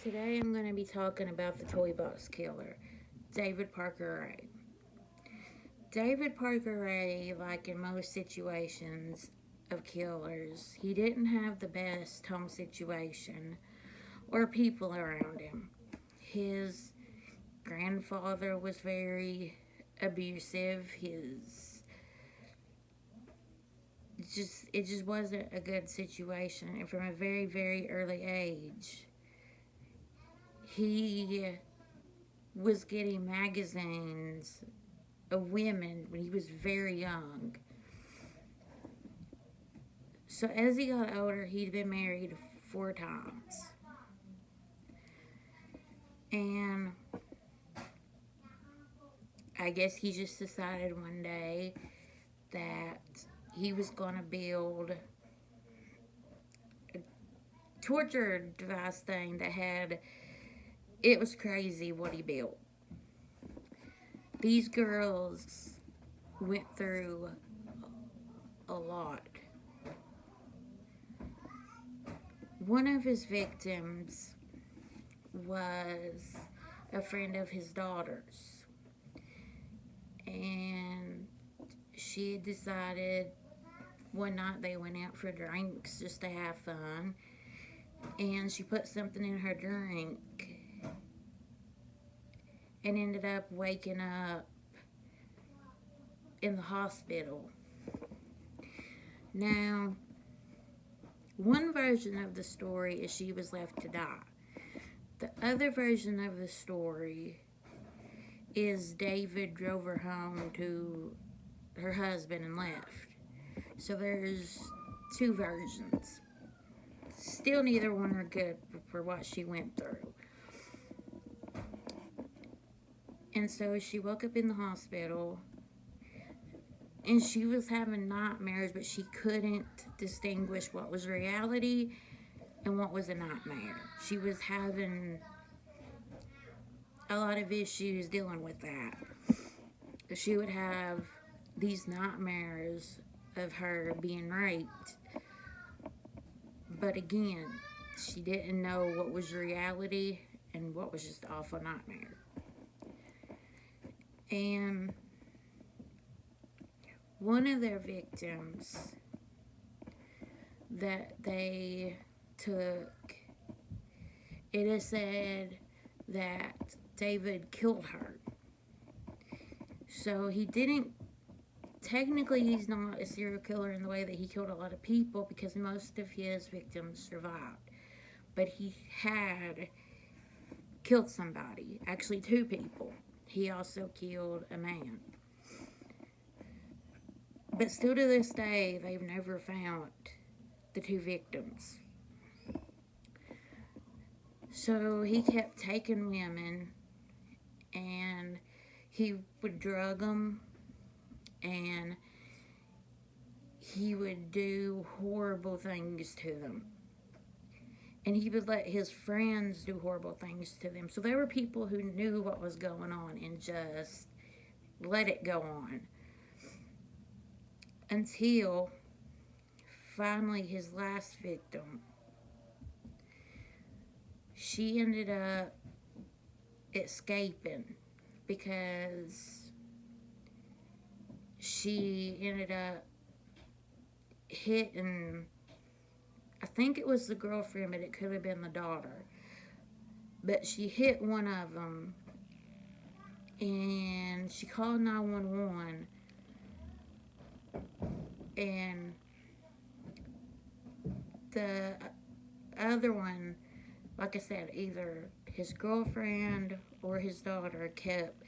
Today I'm going to be talking about the Toy Box Killer, David Parker Ray. David Parker Ray, like in most situations of killers, he didn't have the best home situation or people around him. His grandfather was very abusive. It just wasn't a good situation, and from a very early age, he was getting magazines of women when he was very young. So as he got older, he'd been married 4 times. And I guess he just decided one day that he was going to build a torture device thing it was crazy what he built. These girls went through a lot. One of his victims was a friend of his daughter's, and she had decided one night they went out for drinks just to have fun, and she put something in her drink and ended up waking up in the hospital. Now, one version of the story is she was left to die. The other version of the story is David drove her home to her husband and left. So there's two versions. Still, neither one are good for what she went through. And so she woke up in the hospital, and she was having nightmares, but she couldn't distinguish what was reality and what was a nightmare. She was having a lot of issues dealing with that. She would have these nightmares of her being raped, but again, she didn't know what was reality and what was just an awful nightmare. And one of their victims that they took, it is said that David killed her. So technically he's not a serial killer in the way that he killed a lot of people, because most of his victims survived. But he had killed somebody, actually 2 people. He also killed a man. But still to this day, they've never found the 2 victims. So he kept taking women, and he would drug them, and he would do horrible things to them. And he would let his friends do horrible things to them. So there were people who knew what was going on and just let it go on. Until finally his last victim, she ended up escaping because she ended up hitting, I think it was the girlfriend, but it could have been the daughter. But she hit one of them, and she called 911, and the other one, like I said, either his girlfriend or his daughter kept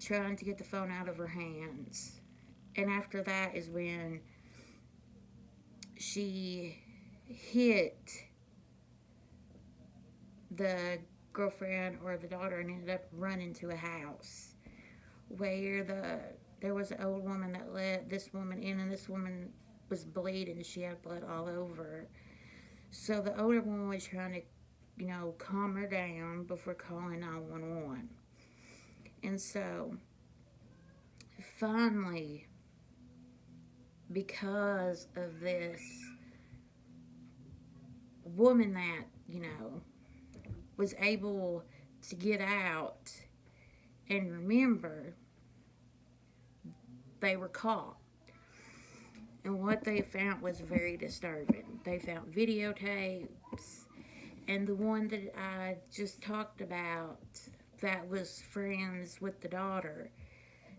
trying to get the phone out of her hands. And after that is when she hit the girlfriend or the daughter and ended up running to a house where there was an old woman that let this woman in, and this woman was bleeding. She had blood all over her. So the older woman was trying to, calm her down before calling 911. And so finally, because of this woman that, was able to get out and remember they were caught. And what they found was very disturbing. They found videotapes, and the one that I just talked about that was friends with the daughter,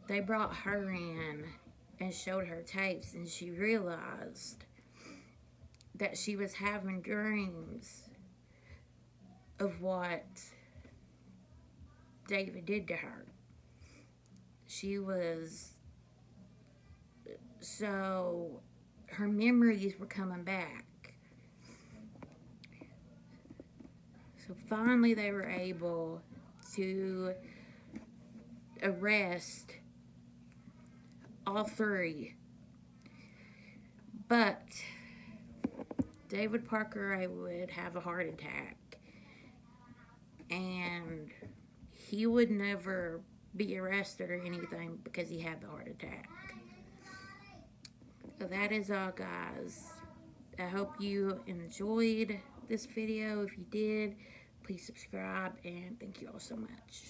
they brought her in and showed her tapes, and she realized that she was having dreams of what David did to her. So her memories were coming back. So finally they were able to arrest all three. But David Parker would have a heart attack, and he would never be arrested or anything because he had the heart attack. So that is all, guys. I hope you enjoyed this video. If you did, please subscribe, and thank you all so much.